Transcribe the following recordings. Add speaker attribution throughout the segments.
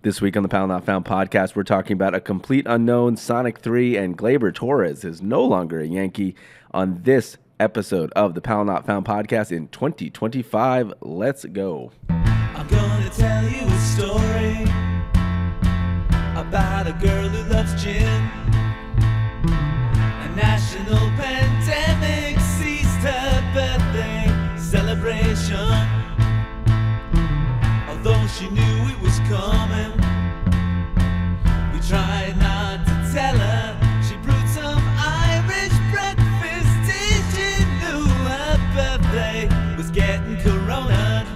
Speaker 1: This week on the Powell Not Found podcast, we're talking about a complete unknown. Sonic 3 and Gleyber Torres is no longer a Yankee on this episode of the Powell Not Found podcast in 2025. Let's go.
Speaker 2: I'm gonna tell you a story about a girl who loves gin. A national pandemic seized her birthday celebration. Although she knew it was coming, we tried not to tell her. She brewed some Irish breakfast tea. She knew her birthday was getting corona.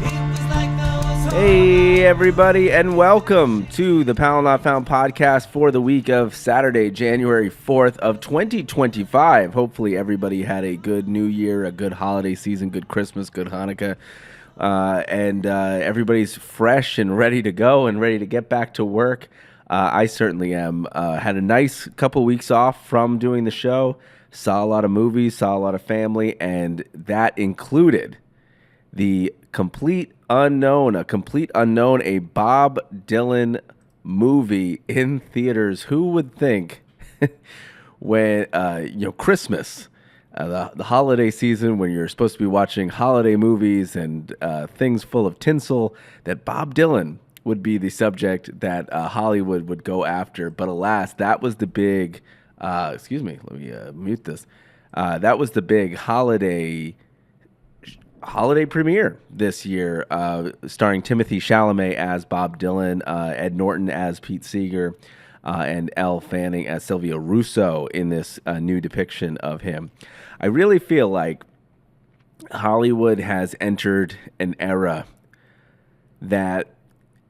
Speaker 2: It was like those.
Speaker 1: Hey, everybody, and welcome to the Powell Not Found podcast for the week of Saturday, January 4th of 2025. Hopefully, everybody had a good New Year, a good holiday season, good Christmas, good Hanukkah. And everybody's fresh and ready to go and ready to get back to work. I certainly am. Had a nice couple weeks off from doing the show. Saw a lot of movies, saw a lot of family, and that included the complete unknown, a Bob Dylan movie in theaters. Who would think when, Christmas, the holiday season, when you're supposed to be watching holiday movies and things full of tinsel, that Bob Dylan would be the subject that Hollywood would go after. But alas, that was the big, let me mute this. That was the big holiday premiere this year, starring Timothée Chalamet as Bob Dylan, Ed Norton as Pete Seeger, and Elle Fanning as Sylvia Russo in this new depiction of him. I really feel like Hollywood has entered an era that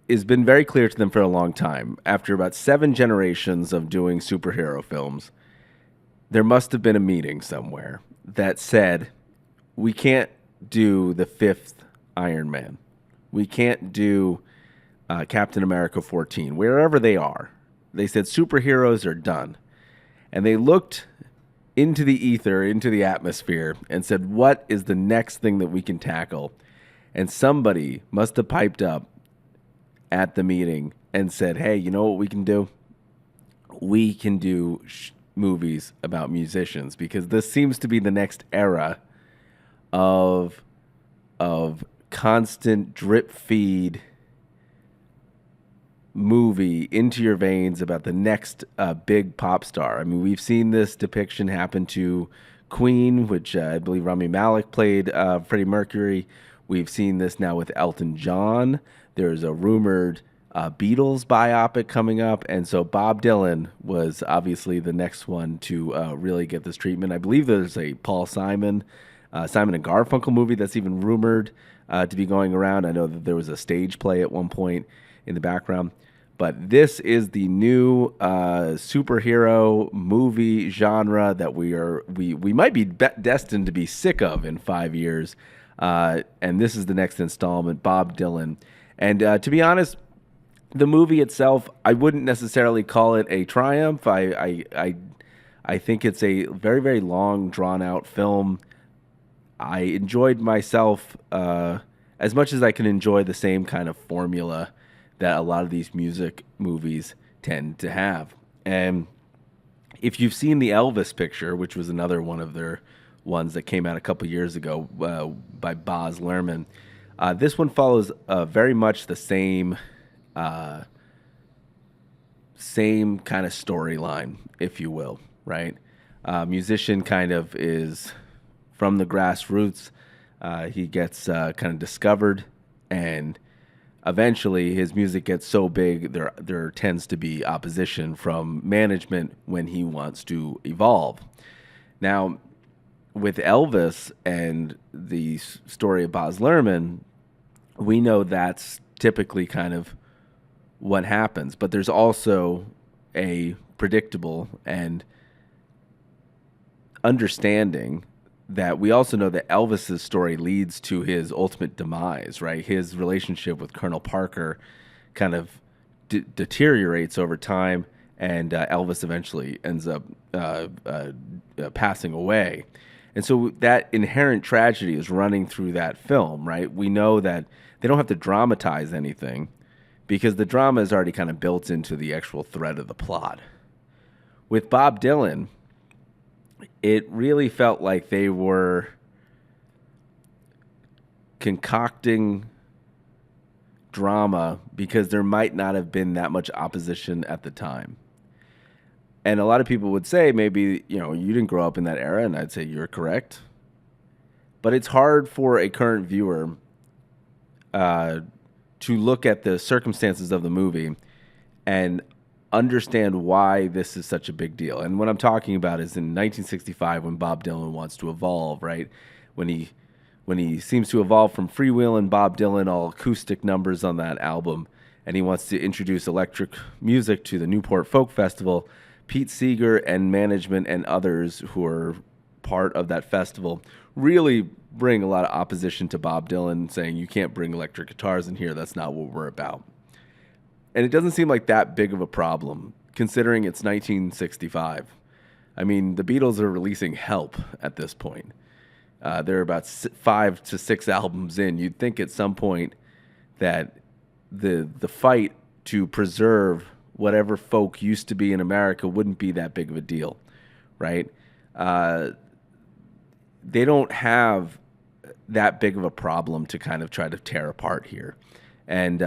Speaker 1: has been very clear to them for a long time. After about 7 generations of doing superhero films, there must have been a meeting somewhere that said, we can't do the 5th Iron Man. We can't do Captain America 14, wherever they are. They said superheroes are done. And they looked into the ether, into the atmosphere, and said, what is the next thing that we can tackle? And somebody must have piped up at the meeting and said, hey, you know what we can do? We can do movies about musicians, because this seems to be the next era of constant drip feed movie into your veins about the next big pop star. I mean, we've seen this depiction happen to Queen, which I believe Rami Malek played Freddie Mercury. We've seen this now with Elton John. There's a rumored Beatles biopic coming up, and so Bob Dylan was obviously the next one to really get this treatment. I believe there's a Paul Simon and Garfunkel movie that's even rumored to be going around. I know that there was a stage play at one point in the background. But this is the new superhero movie genre that we might be destined to be sick of in 5 years. And this is the next installment, Bob Dylan. And to be honest, the movie itself, I wouldn't necessarily call it a triumph. I think it's a very, very long, drawn-out film. I enjoyed myself as much as I can enjoy the same kind of formula that a lot of these music movies tend to have. And if you've seen the Elvis picture, which was another one of their ones that came out a couple years ago by Baz Luhrmann, this one follows very much the same kind of storyline, if you will, right? Musician kind of is from the grassroots. He gets kind of discovered, and eventually his music gets so big there tends to be opposition from management when he wants to evolve. Now, with Elvis and the story of Baz Luhrmann, we know that's typically kind of what happens, but there's also a predictable and understanding that we also know that Elvis's story leads to his ultimate demise, right? His relationship with Colonel Parker kind of deteriorates over time, and Elvis eventually ends up passing away. And so that inherent tragedy is running through that film, right? We know that they don't have to dramatize anything because the drama is already kind of built into the actual thread of the plot. With Bob Dylan, it really felt like they were concocting drama because there might not have been that much opposition at the time. And a lot of people would say, maybe, you didn't grow up in that era, and I'd say you're correct. But it's hard for a current viewer to look at the circumstances of the movie and understand why this is such a big deal. And what I'm talking about is in 1965 when Bob Dylan wants to evolve, right? When he seems to evolve from Freewheelin' Bob Dylan, all acoustic numbers on that album, and he wants to introduce electric music to the Newport Folk Festival. Pete Seeger and management and others who are part of that festival really bring a lot of opposition to Bob Dylan, saying you can't bring electric guitars in here. That's not what we're about. And it doesn't seem like that big of a problem, considering it's 1965. I mean, the Beatles are releasing Help at this point. They're about 5 to 6 albums in. You'd think at some point that the fight to preserve whatever folk used to be in America wouldn't be that big of a deal, right? They don't have that big of a problem to kind of try to tear apart here. And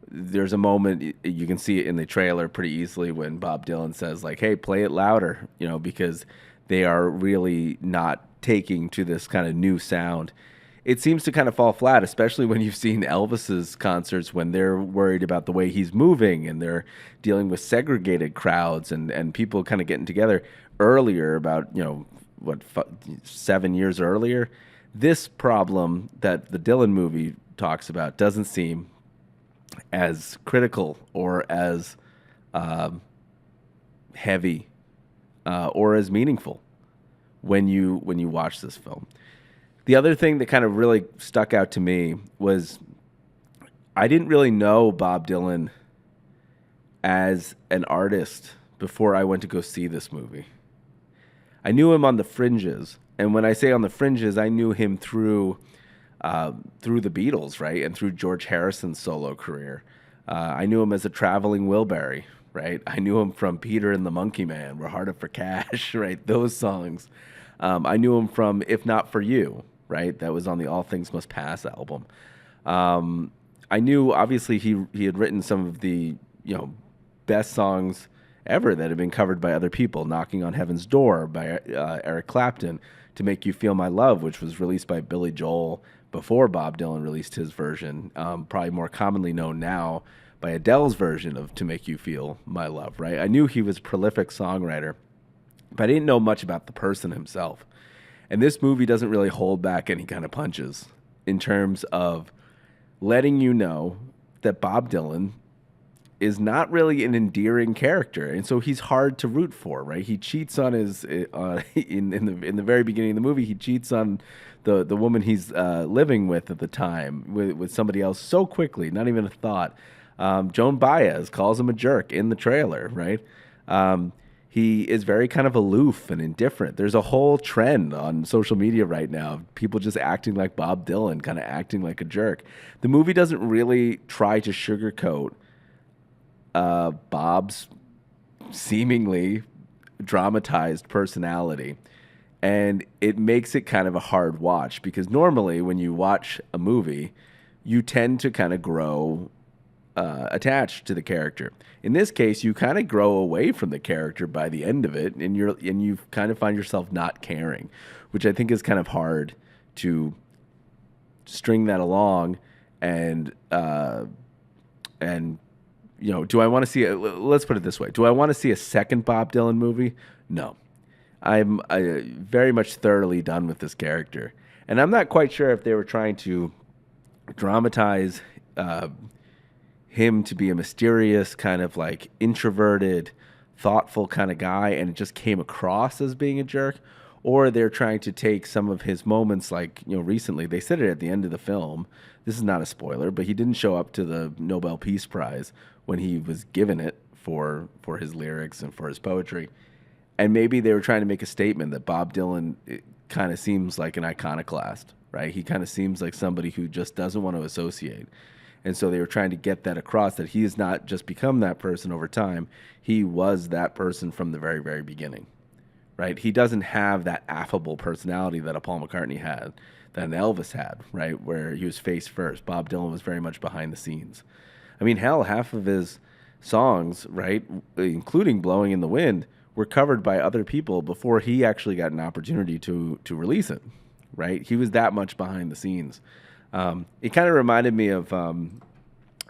Speaker 1: there's a moment, you can see it in the trailer pretty easily when Bob Dylan says, like, hey, play it louder, because they are really not taking to this kind of new sound. It seems to kind of fall flat, especially when you've seen Elvis's concerts when they're worried about the way he's moving and they're dealing with segregated crowds and people kind of getting together earlier about, 7 years earlier. This problem that the Dylan movie talks about doesn't seem as critical or as heavy or as meaningful when you watch this film. The other thing that kind of really stuck out to me was I didn't really know Bob Dylan as an artist before I went to go see this movie. I knew him on the fringes, and when I say on the fringes, I knew him through the Beatles, right, and through George Harrison's solo career. I knew him as a traveling Wilbury, right? I knew him from Peter and the Monkey Man, We're Harder for Cash, right? Those songs. I knew him from If Not For You, right? That was on the All Things Must Pass album. I knew, obviously, he had written some of the, best songs ever that had been covered by other people. Knocking on Heaven's Door by Eric Clapton, To Make You Feel My Love, which was released by Billy Joel before Bob Dylan released his version. Probably more commonly known now by Adele's version of To Make You Feel My Love, right? I knew he was a prolific songwriter, but I didn't know much about the person himself. And this movie doesn't really hold back any kind of punches in terms of letting you know that Bob Dylan is not really an endearing character, and so he's hard to root for, right? He cheats on his in the very beginning of the movie. He cheats on the woman he's living with at the time with somebody else so quickly, not even a thought. Joan Baez calls him a jerk in the trailer, right? He is very kind of aloof and indifferent. There's a whole trend on social media right now of people just acting like Bob Dylan, kind of acting like a jerk. The movie doesn't really try to sugarcoat Bob's seemingly dramatized personality. And it makes it kind of a hard watch because normally when you watch a movie, you tend to kind of grow attached to the character. In this case, you kind of grow away from the character by the end of it, and you kind of find yourself not caring, which I think is kind of hard to string that along. And do I want to see let's put it this way: do I want to see a second Bob Dylan movie? No, I'm very much thoroughly done with this character, and I'm not quite sure if they were trying to dramatize him to be a mysterious, kind of like introverted, thoughtful kind of guy, and it just came across as being a jerk, or they're trying to take some of his moments, like, recently, they said it at the end of the film, this is not a spoiler, but he didn't show up to the Nobel Peace Prize when he was given it for his lyrics and for his poetry, and maybe they were trying to make a statement that Bob Dylan kind of seems like an iconoclast, right? He kind of seems like somebody who just doesn't want to associate. And so they were trying to get that across, that he has not just become that person over time. He was that person from the very, very beginning, right? He doesn't have that affable personality that a Paul McCartney had, that an Elvis had, right? Where he was face first. Bob Dylan was very much behind the scenes. I mean, hell, half of his songs, right, including Blowing in the Wind, were covered by other people before he actually got an opportunity to release it, right? He was that much behind the scenes. It kind of reminded me of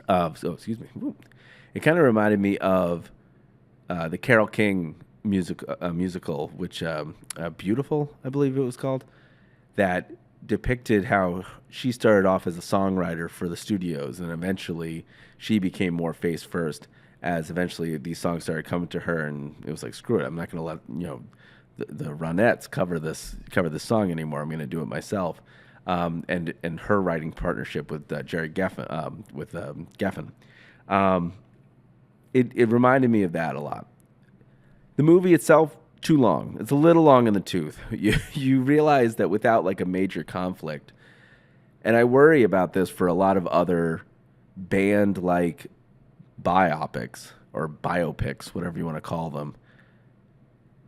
Speaker 1: It kind of reminded me of the Carole King musical, which Beautiful, I believe it was called, that depicted how she started off as a songwriter for the studios, and eventually she became more face first. As eventually these songs started coming to her, and it was like, screw it, I'm not going to let the Ronettes cover this song anymore. I'm going to do it myself. And her writing partnership with Jerry Geffen, Geffen. It reminded me of that a lot. The movie itself, too long. It's a little long in the tooth. You realize that without like a major conflict, and I worry about this for a lot of other band-like biopics or biopics, whatever you want to call them,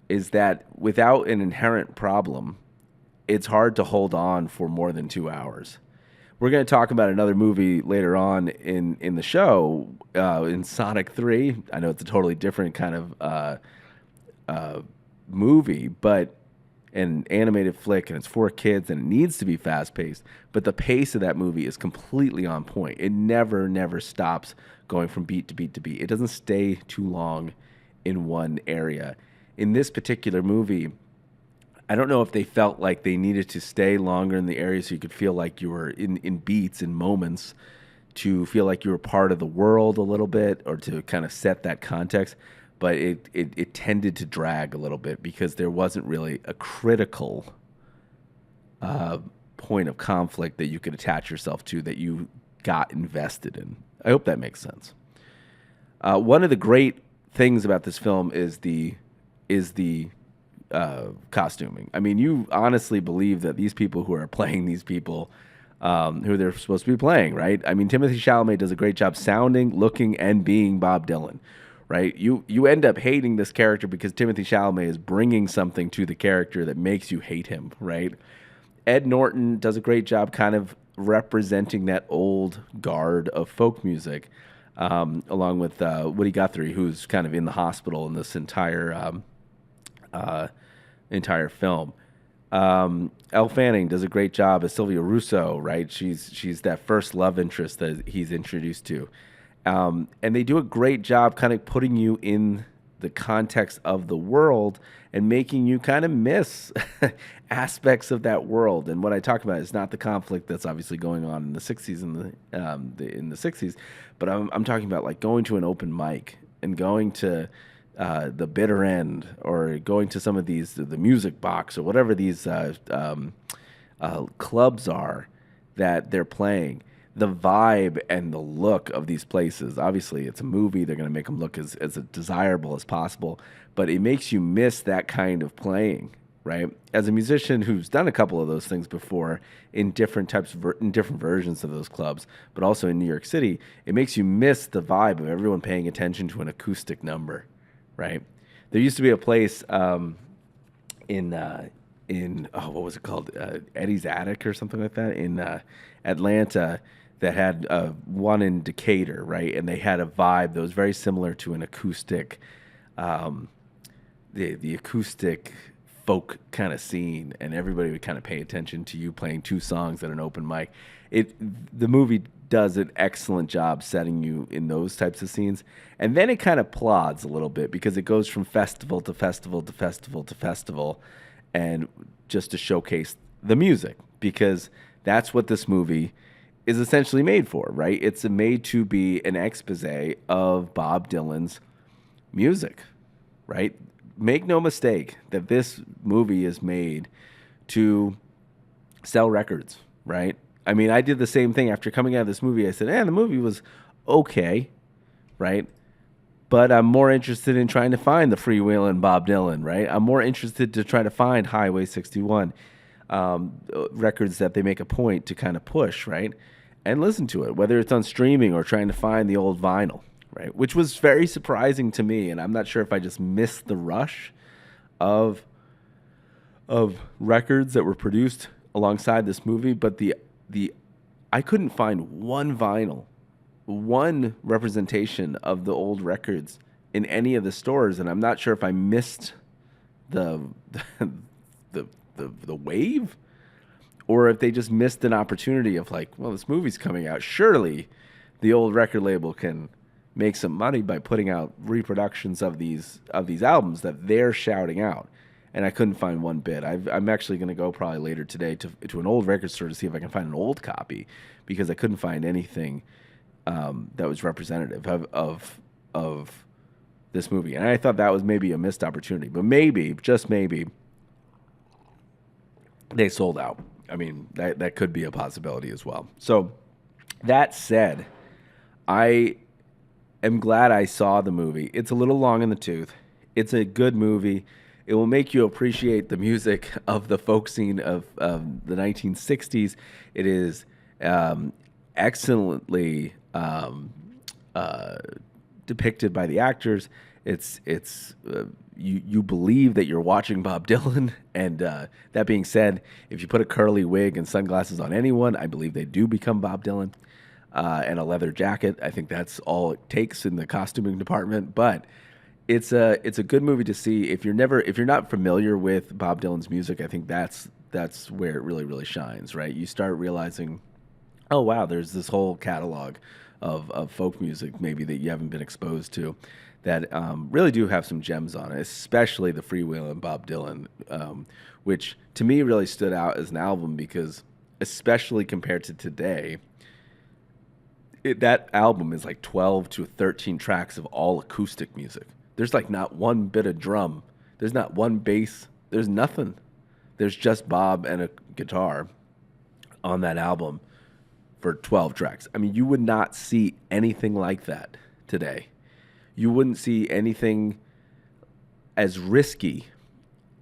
Speaker 1: is that without an inherent problem, it's hard to hold on for more than 2 hours. We're going to talk about another movie later on in the show, in Sonic 3. I know it's a totally different kind of movie, but an animated flick, and it's for kids, and it needs to be fast-paced. But the pace of that movie is completely on point. It never stops going from beat to beat to beat. It doesn't stay too long in one area. In this particular movie, I don't know if they felt like they needed to stay longer in the area so you could feel like you were in beats, in moments, to feel like you were part of the world a little bit, or to kind of set that context. But it tended to drag a little bit because there wasn't really a critical point of conflict that you could attach yourself to, that you got invested in. I hope that makes sense. One of the great things about this film is the costuming. I mean, you honestly believe that these people who are playing these people, who they're supposed to be playing, right? I mean, Timothée Chalamet does a great job sounding, looking, and being Bob Dylan, right? You end up hating this character because Timothée Chalamet is bringing something to the character that makes you hate him, right? Ed Norton does a great job kind of representing that old guard of folk music, along with Woody Guthrie, who's kind of in the hospital in this entire film. Elle Fanning does a great job as Sylvia Russo, right? She's that first love interest that he's introduced to. And they do a great job kind of putting you in the context of the world and making you kind of miss aspects of that world. And what I talk about is not the conflict that's obviously going on in the 60s in the 60s, but I'm talking about like going to an open mic and going to the bitter end, or going to some of these, the music box, or whatever these clubs are that they're playing. The vibe and the look of these places, obviously it's a movie, they're going to make them look as desirable as possible, but it makes you miss that kind of playing, right? As a musician who's done a couple of those things before in different in different versions of those clubs, but also in New York City, it makes you miss the vibe of everyone paying attention to an acoustic number, right? There used to be a place in what was it called? Eddie's Attic or something like that in Atlanta, that had one in Decatur, right? And they had a vibe that was very similar to an acoustic, the acoustic folk kind of scene, and everybody would kind of pay attention to you playing two songs at an open mic. The movie does an excellent job setting you in those types of scenes, and then it kind of plods a little bit because it goes from festival to festival to festival to festival, and just to showcase the music, because that's what this movie is essentially made for, right? It's made to be an expose of Bob Dylan's music, right? Make no mistake that this movie is made to sell records, right? I mean, I did the same thing after coming out of this movie. I said, the movie was okay, right? But I'm more interested in trying to find the freewheeling Bob Dylan, right? I'm more interested to try to find Highway 61. records that they make a point to kind of push, right? And listen to it, whether it's on streaming or trying to find the old vinyl, right? Which was very surprising to me, and I'm not sure if I just missed the rush of records that were produced alongside this movie, but the I couldn't find one vinyl, one representation of the old records in any of the stores, and I'm not sure if I missed the the wave, or if they just missed an opportunity of like, well, this movie's coming out. Surely the old record label can make some money by putting out reproductions of these albums that they're shouting out. And I couldn't find one bit. I'm actually going to go probably later today to an old record store to see if I can find an old copy, because I couldn't find anything that was representative of this movie. And I thought that was maybe a missed opportunity. But maybe, just maybe, they sold out. I mean, that could be a possibility as well. So that said, I am glad I saw the movie. It's a little long in the tooth. It's a good movie. It will make you appreciate the music of the folk scene of the 1960s. It is excellently depicted by the actors. You believe that you're watching Bob Dylan. And that being said, if you put a curly wig and sunglasses on anyone, I believe they do become Bob Dylan. And a leather jacket. I think that's all it takes in the costuming department. But it's a good movie to see if you're not familiar with Bob Dylan's music. I think that's where it really shines, right? You start realizing, oh wow, there's this whole catalog of folk music maybe that you haven't been exposed to that really do have some gems on it, especially the freewheeling Bob Dylan, which to me really stood out as an album because, especially compared to today, that album is like 12 to 13 tracks of all acoustic music. There's like not one bit of drum. There's not one bass. There's nothing. There's just Bob and a guitar on that album for 12 tracks. I mean, you would not see anything like that today. You wouldn't see anything as risky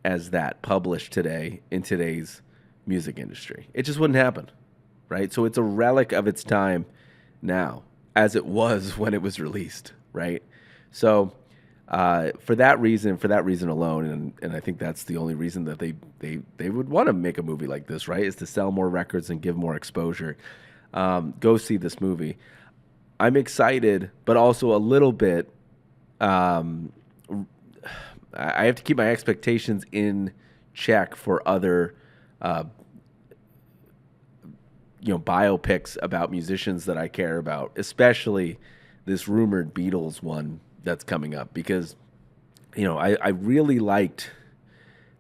Speaker 1: as that published today in today's music industry. It just wouldn't happen, right? So it's a relic of its time now, as it was when it was released, right? So for that reason alone, and I think that's the only reason that they would want to make a movie like this, right, is to sell more records and give more exposure. Go see this movie. I'm excited, but also a little bit. I have to keep my expectations in check for other biopics about musicians that I care about, especially this rumored Beatles one that's coming up, because, I really liked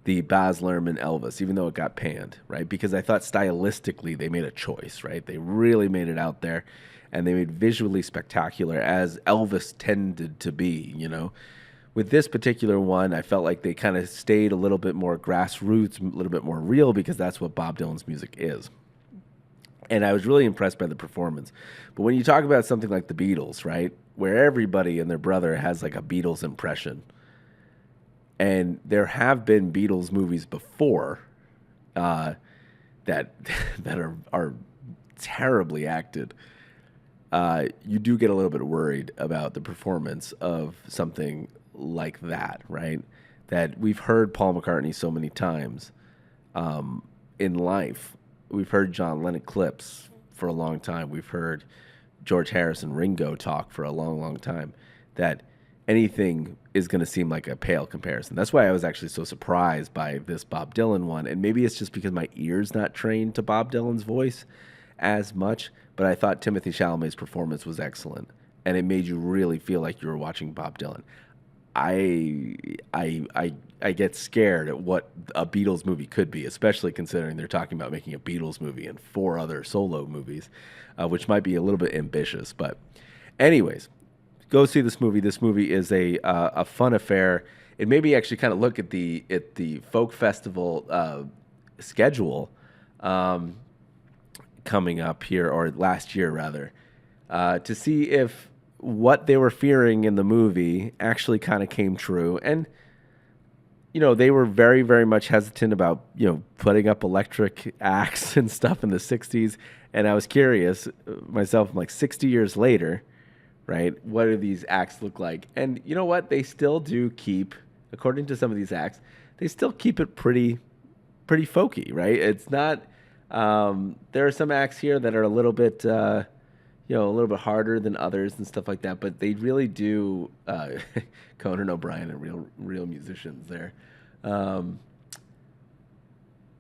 Speaker 1: the Baz Luhrmann Elvis, even though it got panned, right? Because I thought stylistically they made a choice, right? They really made it out there, and they made visually spectacular, as Elvis tended to be, With this particular one, I felt like they kind of stayed a little bit more grassroots, a little bit more real, because that's what Bob Dylan's music is. And I was really impressed by the performance. But when you talk about something like the Beatles, right, where everybody and their brother has like a Beatles impression, and there have been Beatles movies before that are terribly acted, you do get a little bit worried about the performance of something like that, right? That we've heard Paul McCartney so many times in life. We've heard John Lennon clips for a long time. We've heard George Harrison, Ringo talk for a long time, that anything is going to seem like a pale comparison. That's why I was actually so surprised by this Bob Dylan one. And maybe it's just because my ear's not trained to Bob Dylan's voice as much, but I thought Timothée Chalamet's performance was excellent, and it made you really feel like you were watching Bob Dylan. I get scared at what a Beatles movie could be, especially considering they're talking about making a Beatles movie and 4 other solo movies, which might be a little bit ambitious. But anyways, go see this movie. This movie is a fun affair. It made me actually kind of look at the folk festival schedule coming up here, or last year rather, to see if what they were fearing in the movie actually kind of came true. And they were very, very much hesitant about, putting up electric acts and stuff in the 60s. And I was curious myself, I'm like 60 years later, right? What do these acts look like? And you know what? They still do keep, according to some of these acts, they still keep it pretty folky, right? It's not, there are some acts here that are a little bit, a little bit harder than others and stuff like that, but they really do, Conan O'Brien and real musicians there.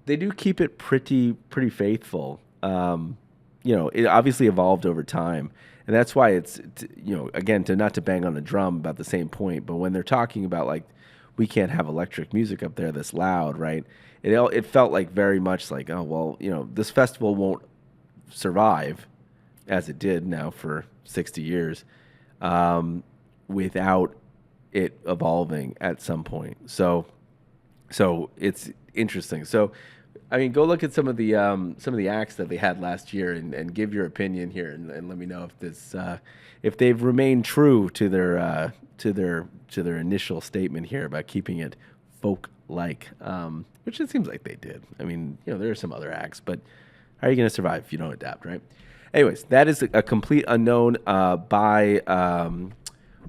Speaker 1: They do keep it pretty faithful. It obviously evolved over time, and that's why it's, again, not to bang on the drum about the same point, but when they're talking about like, we can't have electric music up there that's loud, right? It felt like very much like, oh, well, this festival won't survive as it did now for 60 years, without it evolving at some point. So it's interesting. So, I mean, go look at some of the acts that they had last year and give your opinion here and let me know if they've remained true to their initial statement here about keeping it folk-like, which it seems like they did. I mean, there are some other acts, but how are you going to survive if you don't adapt, right? Anyways, that is a complete unknown by Timothée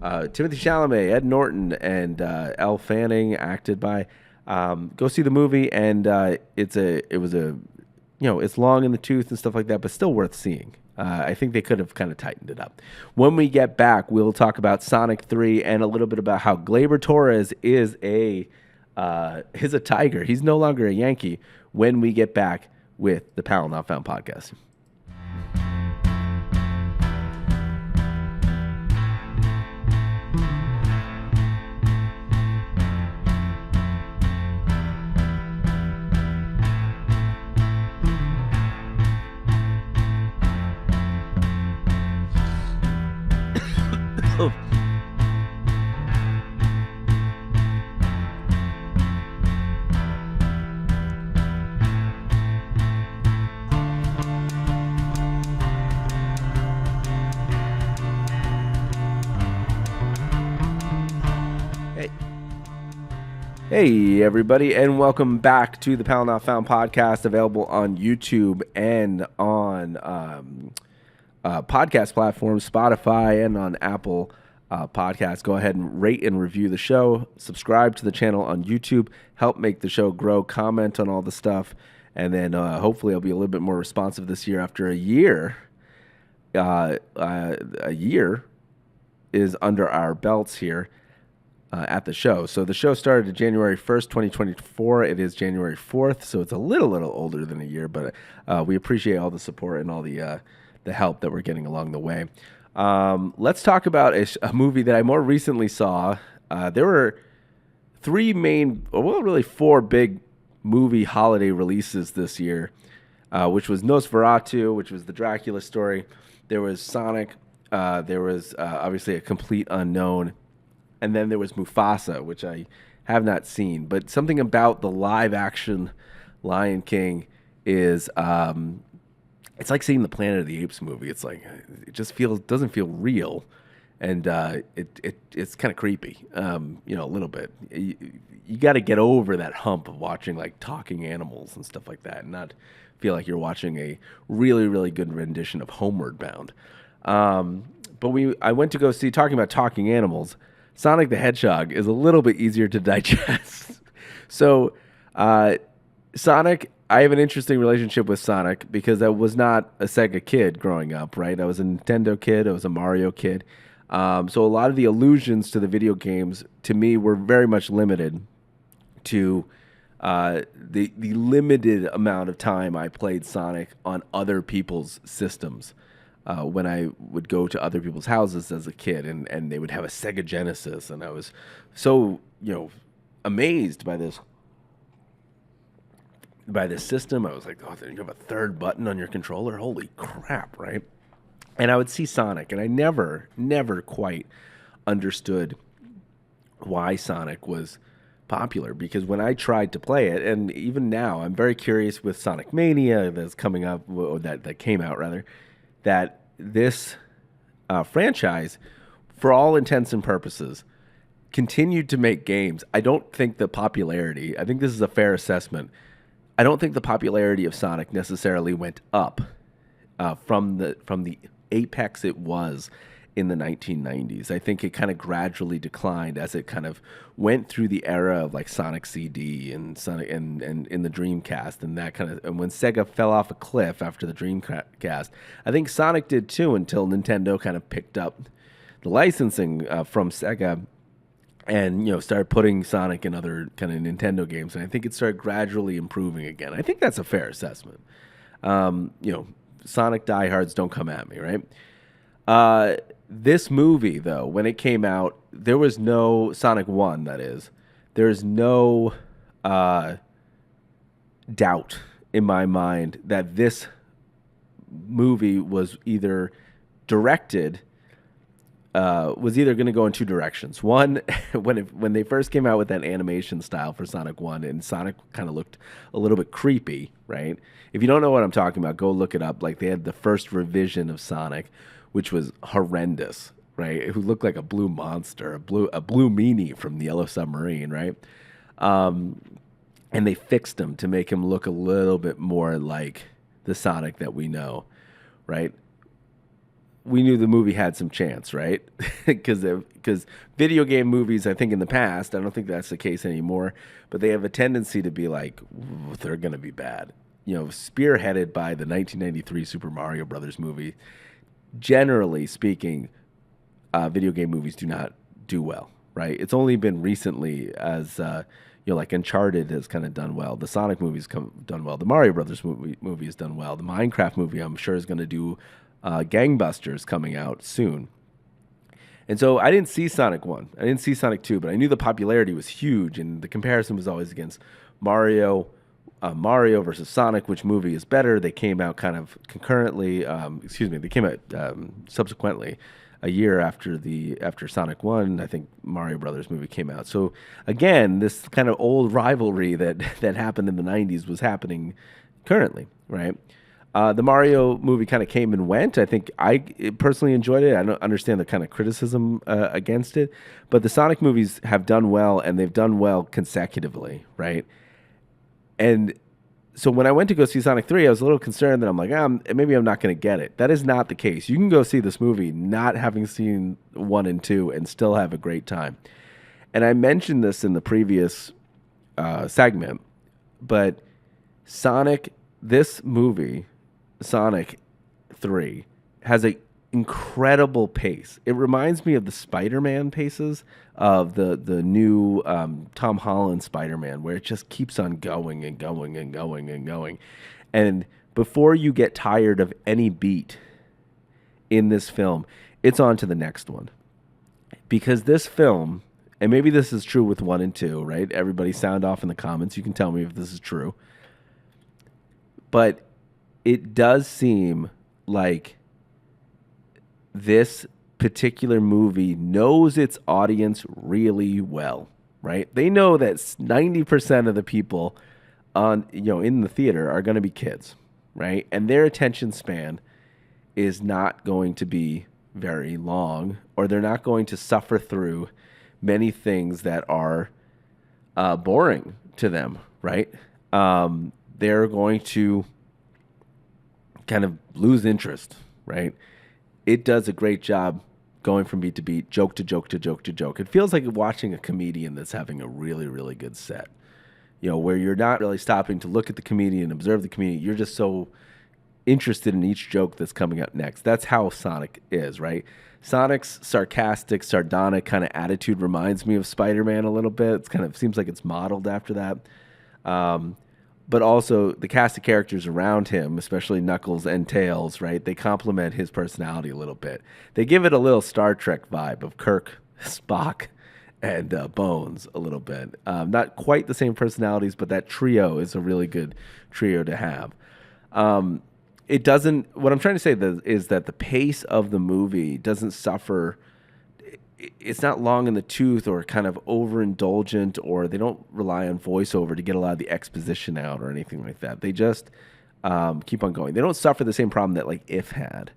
Speaker 1: Chalamet, Ed Norton, and Elle Fanning, acted by. Go see the movie, and it's long in the tooth and stuff like that, but still worth seeing. I think they could have kind of tightened it up. When we get back, we'll talk about Sonic 3 and a little bit about how Gleyber Torres is a Tiger. He's no longer a Yankee. When we get back with the Powell Not Found podcast. Hey, everybody, and welcome back to the Powell Not Found podcast, available on YouTube and on podcast platforms, Spotify, and on Apple Podcasts. Go ahead and rate and review the show. Subscribe to the channel on YouTube. Help make the show grow. Comment on all the stuff. And then hopefully I'll be a little bit more responsive this year after a year. A year is under our belts here. At the show. So the show started January 1st, 2024. It is January 4th, so it's a little older than a year, but we appreciate all the support and all the help that we're getting along the way. Let's talk about a movie that I more recently saw. There were four big movie holiday releases this year, which was Nosferatu, which was the Dracula story. There was Sonic. There was obviously A Complete Unknown. And then there was Mufasa, which I have not seen. But something about the live-action Lion King is, it's like seeing the Planet of the Apes movie. It's like, it just doesn't feel real. And it's kind of creepy, a little bit. You got to get over that hump of watching, like, talking animals and stuff like that and not feel like you're watching a really, really good rendition of Homeward Bound. But I went to go see, talking about talking animals, Sonic the Hedgehog is a little bit easier to digest. So, Sonic, I have an interesting relationship with Sonic because I was not a Sega kid growing up, right? I was a Nintendo kid. I was a Mario kid. So a lot of the allusions to the video games, to me, were very much limited to the limited amount of time I played Sonic on other people's systems. When I would go to other people's houses as a kid, and they would have a Sega Genesis, and I was so, amazed by this system. I was like, oh, you have a third button on your controller? Holy crap, right? And I would see Sonic, and I never quite understood why Sonic was popular, because when I tried to play it, and even now, I'm very curious with Sonic Mania that's coming up, or that came out rather, that this franchise, for all intents and purposes, continued to make games, I don't think the popularity, I think this is a fair assessment. I don't think the popularity of Sonic necessarily went up from the apex it was in the 1990s. I think it kind of gradually declined as it kind of went through the era of like Sonic CD and Sonic and in the Dreamcast and that kind of. And when Sega fell off a cliff after the Dreamcast, I think Sonic did too until Nintendo kind of picked up the licensing from Sega and started putting Sonic in other kind of Nintendo games, and I think it started gradually improving again. I think that's a fair assessment. Sonic diehards, don't come at me, right? This movie, though, when it came out, there was no Sonic 1, that is. There's no doubt in my mind that this movie was either directed was either going to go in two directions. One, when they first came out with that animation style for Sonic 1, and Sonic kind of looked a little bit creepy, right? If you don't know what I'm talking about, go look it up. Like, they had the first revision of Sonic, which was horrendous, right? It looked like a blue monster, a blue meanie from the Yellow Submarine, right? And they fixed him to make him look a little bit more like the Sonic that we know, right? We knew the movie had some chance, right? Because video game movies, I think in the past, I don't think that's the case anymore, but they have a tendency to be like, they're going to be bad. Spearheaded by the 1993 Super Mario Brothers movie, generally speaking, video game movies do not do well, right? It's only been recently as, like Uncharted has kind of done well. The Sonic movies done well. The Mario Brothers movie has done well. The Minecraft movie, I'm sure, is going to do gangbusters coming out soon. And so I didn't see Sonic 1. I didn't see Sonic 2, but I knew the popularity was huge, and the comparison was always against Mario versus Sonic, which movie is better. They came out kind of concurrently. They came out subsequently, a year after Sonic 1. I think Mario Brothers movie came out. So again, this kind of old rivalry that happened in the 90s was happening currently, right? The Mario movie kind of came and went. I think I personally enjoyed it. I don't understand the kind of criticism against it, but the Sonic movies have done well, and they've done well consecutively, right? And so when I went to go see Sonic 3, I was a little concerned that I'm like, maybe I'm not going to get it. That is not the case. You can go see this movie not having seen 1 and 2 and still have a great time. And I mentioned this in the previous segment, but this movie, Sonic 3, has an incredible pace. It reminds me of the Spider-Man paces of the new Tom Holland Spider-Man, where it just keeps on going and going and going and going. And before you get tired of any beat in this film, it's on to the next one. Because this film, and maybe this is true with 1 and 2, right? Everybody sound off in the comments. You can tell me if this is true. But it does seem like this particular movie knows its audience really well, right? They know that 90% of the people in the theater are going to be kids, right? And their attention span is not going to be very long, or they're not going to suffer through many things that are boring to them, right? They're going to kind of lose interest, right? It does a great job going from beat to beat, joke to joke to joke to joke. It feels like watching a comedian that's having a really, really good set, where you're not really stopping to look at the comedian, observe the comedian. You're just so interested in each joke that's coming up next. That's how Sonic is, right? Sonic's sarcastic, sardonic kind of attitude reminds me of Spider-Man a little bit. It's kind of seems like it's modeled after that. But also the cast of characters around him, especially Knuckles and Tails, right? They complement his personality a little bit. They give it a little Star Trek vibe of Kirk, Spock, and Bones a little bit. Not quite the same personalities, but that trio is a really good trio to have. It doesn't. What I'm trying to say is that the pace of the movie doesn't suffer. It's not long in the tooth or kind of overindulgent, or they don't rely on voiceover to get a lot of the exposition out or anything like that. They just keep on going. They don't suffer the same problem that like If had.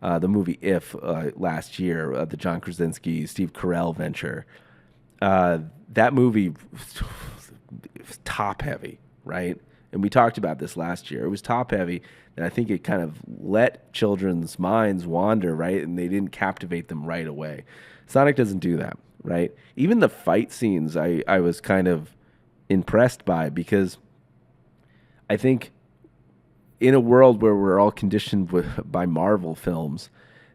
Speaker 1: The movie If last year, the John Krasinski, Steve Carell venture. that movie was top heavy, right? And we talked about this last year. It was top heavy, and I think it kind of let children's minds wander, right? And they didn't captivate them right away. Sonic doesn't do that, right? Even the fight scenes, I was kind of impressed by, because I think in a world where we're all conditioned by Marvel films,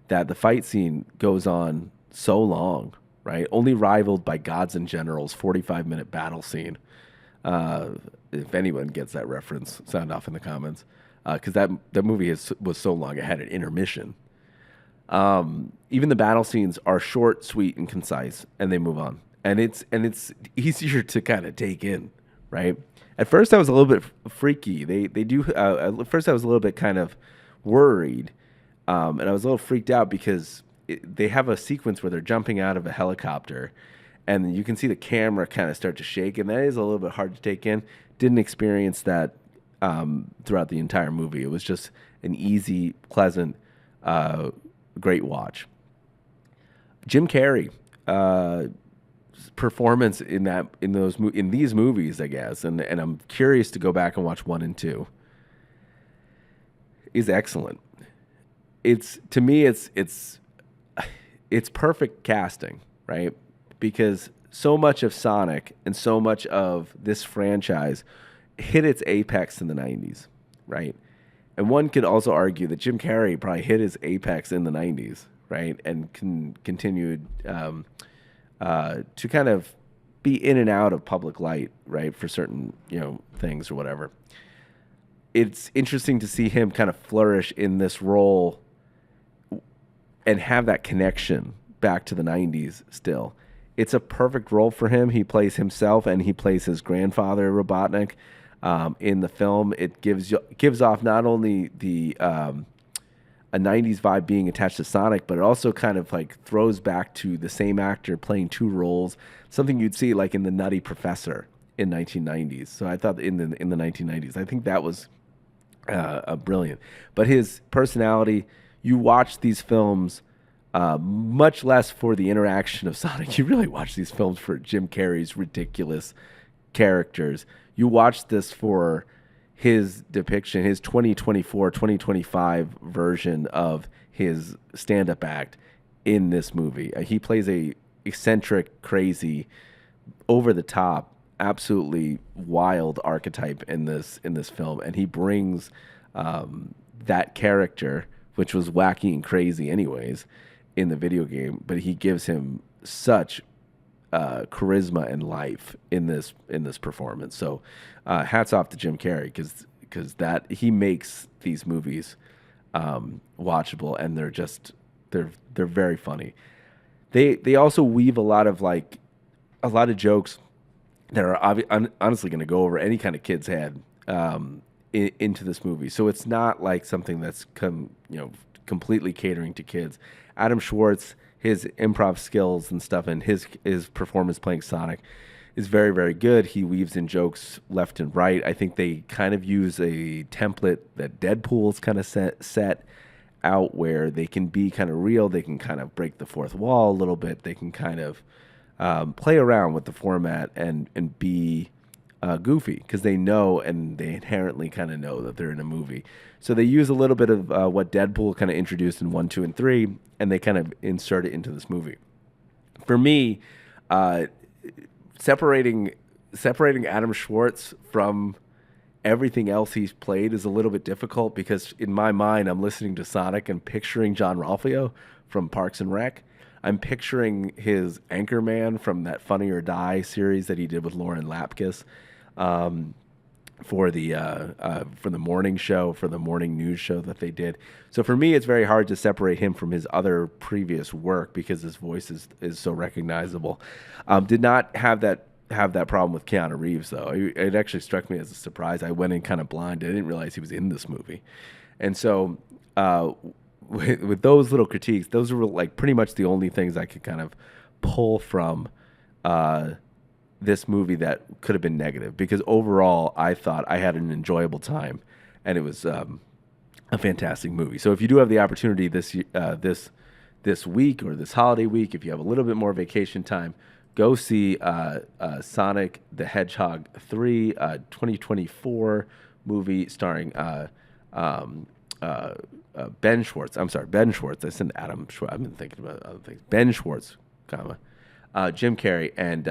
Speaker 1: that the fight scene goes on so long, right? Only rivaled by Gods and Generals 45-minute battle scene. If anyone gets that reference, sound off in the comments, because that movie was so long it had an intermission. Even the battle scenes are short, sweet, and concise, and they move on, and it's easier to kind of take in, right? At first, I was a little bit freaky. They do. At first, I was a little bit kind of worried, and I was a little freaked out because they have a sequence where they're jumping out of a helicopter, and you can see the camera kind of start to shake, and that is a little bit hard to take in. Didn't experience that throughout the entire movie. It was just an easy, pleasant, great watch. Jim Carrey performance in these movies, I guess, and I'm curious to go back and watch 1 and 2, is excellent. To me it's perfect casting, right? Because so much of Sonic and so much of this franchise hit its apex in the 90s, right? And one could also argue that Jim Carrey probably hit his apex in the 90s, right? And continued to kind of be in and out of public light, right, for certain, things or whatever. It's interesting to see him kind of flourish in this role and have that connection back to the 90s still. It's a perfect role for him. He plays himself and he plays his grandfather, Robotnik, in the film. It gives off not only a 90s vibe being attached to Sonic, but it also kind of like throws back to the same actor playing two roles, something you'd see like in The Nutty Professor in 1990s. So I thought in the 1990s, I think that was brilliant. But his personality, you watch these films much less for the interaction of Sonic. You really watch these films for Jim Carrey's ridiculous characters. You watch this for his depiction, his 2024, 2025 version of his stand-up act in this movie. He plays a eccentric, crazy, over-the-top, absolutely wild archetype in this film, and he brings that character, which was wacky and crazy anyways, in the video game, but he gives him such charisma and life in this performance. So hats off to Jim Carrey, because that he makes these movies watchable, and they're very funny. They also weave a lot of jokes that are honestly going to go over any kind of kid's head into this movie. So it's not like something that's completely catering to kids. Adam Schwartz, his improv skills and stuff, and his performance playing Sonic is very, very good. He weaves in jokes left and right. I think they kind of use a template that Deadpool's kind of set out, where they can be kind of real. They can kind of break the fourth wall a little bit. They can kind of play around with the format and be goofy, because they know, and they inherently kind of know that they're in a movie. So they use a little bit of what Deadpool kind of introduced in 1, 2, and 3, and they kind of insert it into this movie. For me, separating Adam Schwartz from everything else he's played is a little bit difficult, because in my mind, I'm listening to Sonic and picturing John Ralphio from Parks and Rec. I'm picturing his Anchorman from that Funny or Die series that he did with Lauren Lapkus for the morning show, for the morning news show that they did. So for me, it's very hard to separate him from his other previous work, because his voice is so recognizable. Did not have that problem with Keanu Reeves, though. It actually struck me as a surprise. I went in kind of blind. I didn't realize he was in this movie. And so with those little critiques, those were like pretty much the only things I could kind of pull from this movie that could have been negative, because overall I thought I had an enjoyable time, and it was a fantastic movie. So if you do have the opportunity this week or this holiday week, if you have a little bit more vacation time, go see Sonic the Hedgehog 3, 2024 movie starring Ben Schwartz. I'm sorry, Ben Schwartz. I said Adam Schwartz. I've been thinking about other things. Ben Schwartz, Jim Carrey, and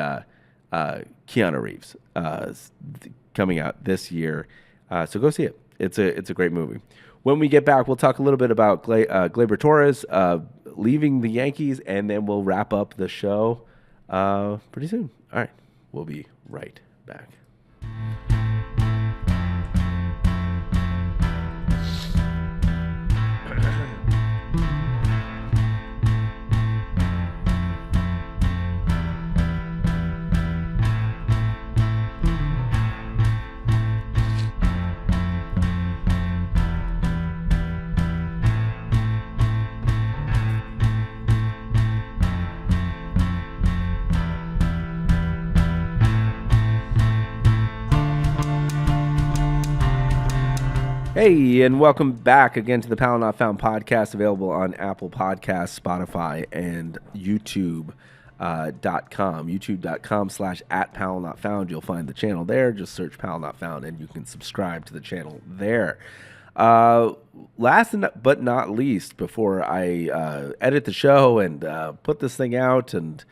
Speaker 1: Keanu Reeves coming out this year. So go see it. It's a great movie. When we get back, we'll talk a little bit about Gleyber Torres leaving the Yankees, and then we'll wrap up the show pretty soon. All right. We'll be right back. Hey, and welcome back again to the Powell Not Found podcast, available on Apple Podcasts, Spotify, and YouTube.com. YouTube.com/@PowellNotFound. You'll find the channel there. Just search Powell Not Found, and you can subscribe to the channel there. Last but not least, before I edit the show and put this thing out and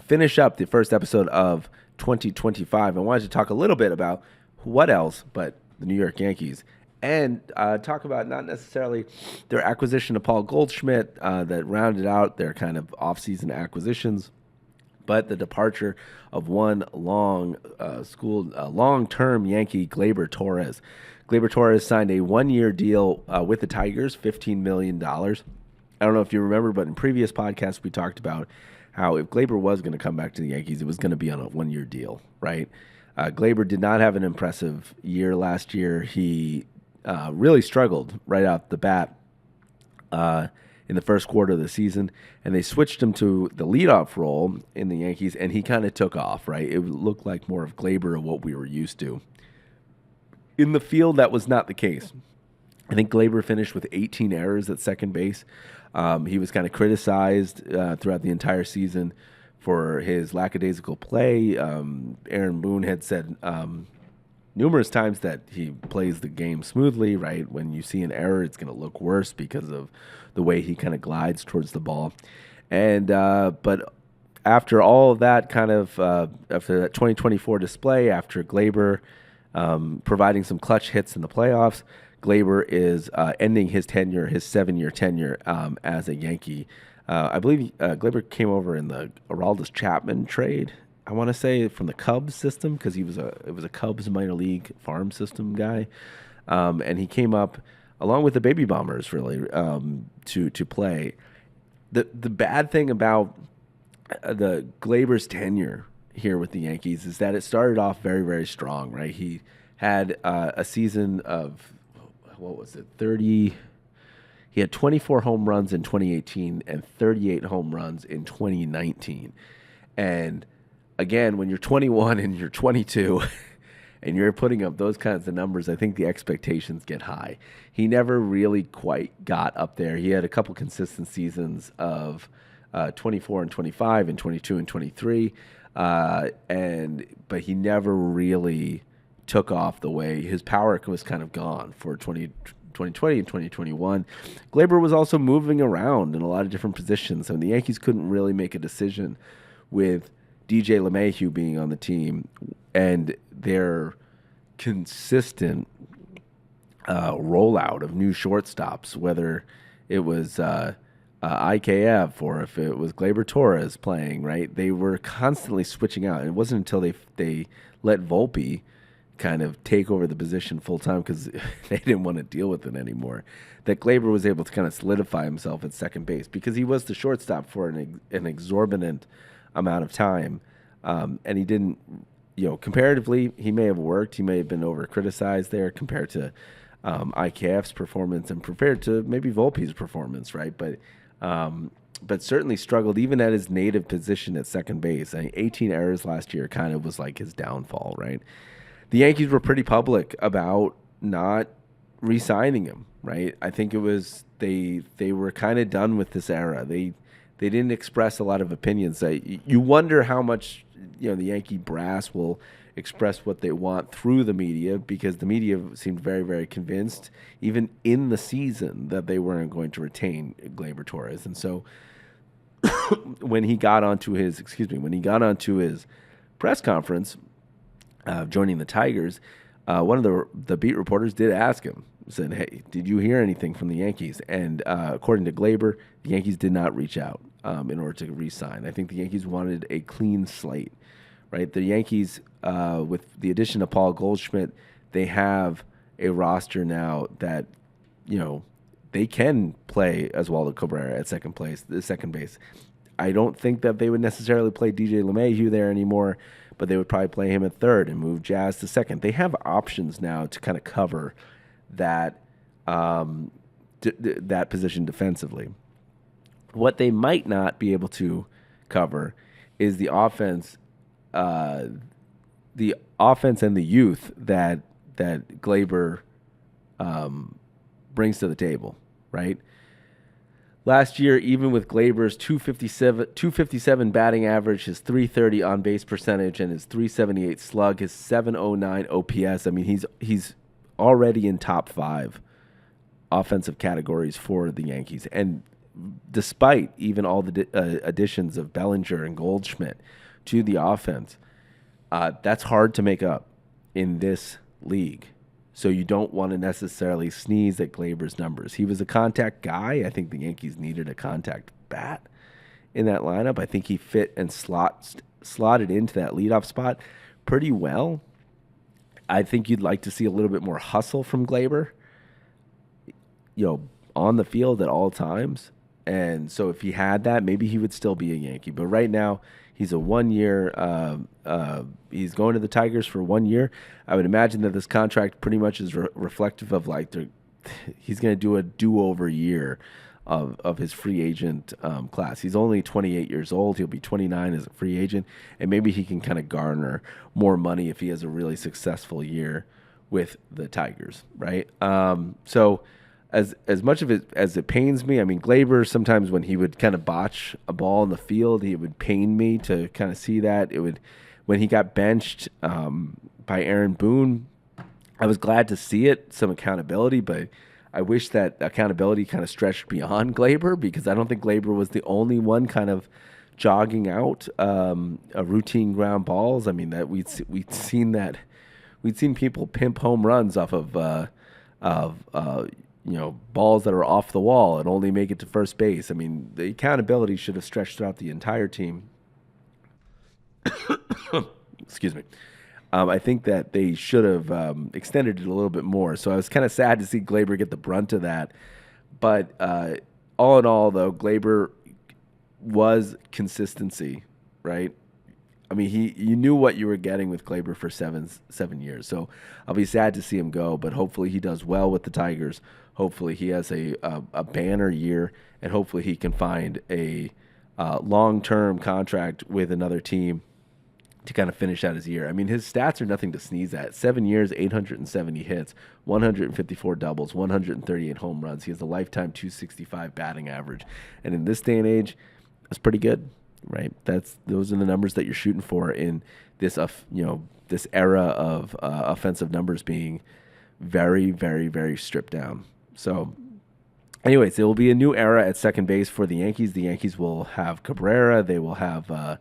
Speaker 1: finish up the first episode of 2025, I wanted to talk a little bit about what else but the New York Yankees, and talk about not necessarily their acquisition of Paul Goldschmidt that rounded out their kind of offseason acquisitions, but the departure of one long-term Yankee, Gleyber Torres. Gleyber Torres signed a one-year deal with the Tigers, $15 million. I don't know if you remember, but in previous podcasts we talked about how if Gleyber was going to come back to the Yankees, it was going to be on a one-year deal, right? Gleyber did not have an impressive year last year. He really struggled right out the bat in the first quarter of the season, and they switched him to the leadoff role in the Yankees, and he kind of took off, right? It looked like more of Gleyber of what we were used to. In the field, that was not the case. I think Gleyber finished with 18 errors at second base. He was kind of criticized throughout the entire season for his lackadaisical play. Aaron Boone had said numerous times that he plays the game smoothly, right? When you see an error, it's going to look worse because of the way he kind of glides towards the ball. And but after all of that kind of, after that 2024 display, after Gleyber providing some clutch hits in the playoffs, Gleyber is ending his tenure, his 7-year tenure as a Yankee. I believe Gleyber came over in the Aroldis Chapman trade, I want to say, from the Cubs system, because it was a Cubs minor league farm system guy, and he came up along with the Baby Bombers really to play. The bad thing about the Gleyber's tenure here with the Yankees is that it started off very, very strong, right? He had a season of, what was it, 30. He had 24 home runs in 2018 and 38 home runs in 2019. And again, when you're 21 and you're 22 and you're putting up those kinds of numbers, I think the expectations get high. He never really quite got up there. He had a couple consistent seasons of 24 and 25 and 22 and 23. But he never really took off the way his power was kind of gone for 2020 and 2021. Gleyber was also moving around in a lot of different positions. I mean, the Yankees couldn't really make a decision with DJ LeMahieu being on the team and their consistent rollout of new shortstops, whether it was IKF or if it was Gleyber Torres playing, right? They were constantly switching out. And it wasn't until they let Volpe kind of take over the position full time because they didn't want to deal with it anymore, that Gleyber was able to kind of solidify himself at second base because he was the shortstop for an exorbitant amount of time. And he didn't, comparatively, he may have worked. He may have been over criticized there compared to IKF's performance and compared to maybe Volpe's performance, right? But certainly struggled even at his native position at second base. I mean, 18 errors last year kind of was like his downfall, right? The Yankees were pretty public about not re-signing him, right? I think it was they were kind of done with this era. They they didn't express a lot of opinions. You wonder how much the Yankee brass will express what they want through the media, because the media seemed very, very convinced, even in the season, that they weren't going to retain Gleyber Torres. And so when he got onto his press conference, joining the Tigers, one of the beat reporters did ask him, said, "Hey, did you hear anything from the Yankees?" And according to Gleyber, the Yankees did not reach out in order to re-sign. I think the Yankees wanted a clean slate, right? The Yankees, with the addition of Paul Goldschmidt, they have a roster now that, they can play Oswaldo Cabrera at second base. I don't think that they would necessarily play DJ LeMahieu there anymore, but they would probably play him at third and move Jazz to second. They have options now to kind of cover that that position defensively. What they might not be able to cover is the offense and the youth that Gleyber brings to the table, right? Last year, even with Gleyber's 257 batting average, his 330 on base percentage, and his 378 slug, his 709 OPS, I mean, he's already in top 5 offensive categories for the Yankees. And despite even all the additions of Bellinger and Goldschmidt to the offense, that's hard to make up in this league. So you don't want to necessarily sneeze at Gleyber's numbers. He was a contact guy. I think the Yankees needed a contact bat in that lineup. I think he fit and slotted into that leadoff spot pretty well. I think you'd like to see a little bit more hustle from Gleyber, on the field at all times. And so if he had that, maybe he would still be a Yankee. But right now, he's a 1 year. He's going to the Tigers for 1 year. I would imagine that this contract pretty much is reflective of he's going to do a do-over year of his free agent class. He's only 28 years old. He'll be 29 as a free agent, and maybe he can kind of garner more money if he has a really successful year with the Tigers, right? So as much of it as it pains me, I mean, Gleyber, sometimes when he would kind of botch a ball in the field, it would pain me to kind of see that. When he got benched by Aaron Boone, I was glad to see it, some accountability, but I wish that accountability kind of stretched beyond Gleyber, because I don't think Gleyber was the only one kind of jogging out routine ground balls. I mean, that we'd seen people pimp home runs off of balls that are off the wall and only make it to first base. I mean, the accountability should have stretched throughout the entire team. Excuse me. I think that they should have extended it a little bit more. So I was kind of sad to see Gleyber get the brunt of that. But all in all, though, Gleyber was consistency, right? I mean, you knew what you were getting with Gleyber for seven years. So I'll be sad to see him go, but hopefully he does well with the Tigers. Hopefully he has a banner year, and hopefully he can find a long-term contract with another team to kind of finish out his year. I mean, his stats are nothing to sneeze at. 7 years, 870 hits, 154 doubles, 138 home runs. He has a lifetime 265 batting average. And in this day and age, that's pretty good, right? Those are the numbers that you're shooting for in this, this era of offensive numbers being very, very, very stripped down. So anyways, it will be a new era at second base for the Yankees. The Yankees will have Cabrera. They will have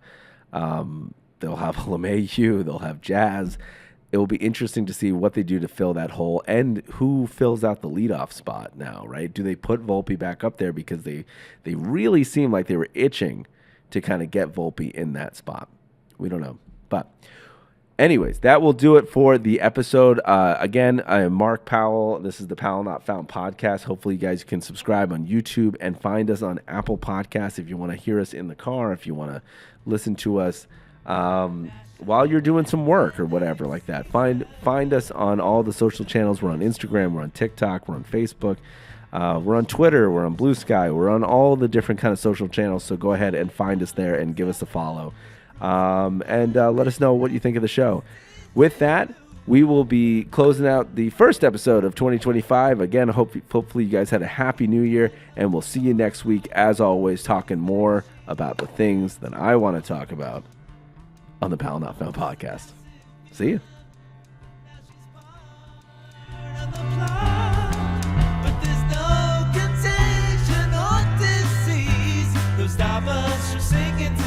Speaker 1: they'll have LeMahieu. They'll have Jazz. It will be interesting to see what they do to fill that hole and who fills out the leadoff spot now, right? Do they put Volpe back up there, because they really seem like they were itching to kind of get Volpe in that spot? We don't know. But anyways, that will do it for the episode. Again, I am Mark Powell. This is the Powell Not Found podcast. Hopefully you guys can subscribe on YouTube and find us on Apple Podcasts if you want to hear us in the car, if you want to listen to us while you're doing some work or whatever like that. Find us on all the social channels. We're on Instagram, we're on TikTok, we're on Facebook, we're on Twitter, we're on Blue Sky, we're on all the different kind of social channels. So go ahead and find us there and give us a follow, and let us know what you think of the show. With that, we will be closing out the first episode of 2025. Again, hopefully you guys had a happy new year, and we'll see you next week, as always, talking more about the things that I want to talk about on the Powell Not Found podcast. See you.
Speaker 2: But there's no contagion or disease. Those stop us from sinking.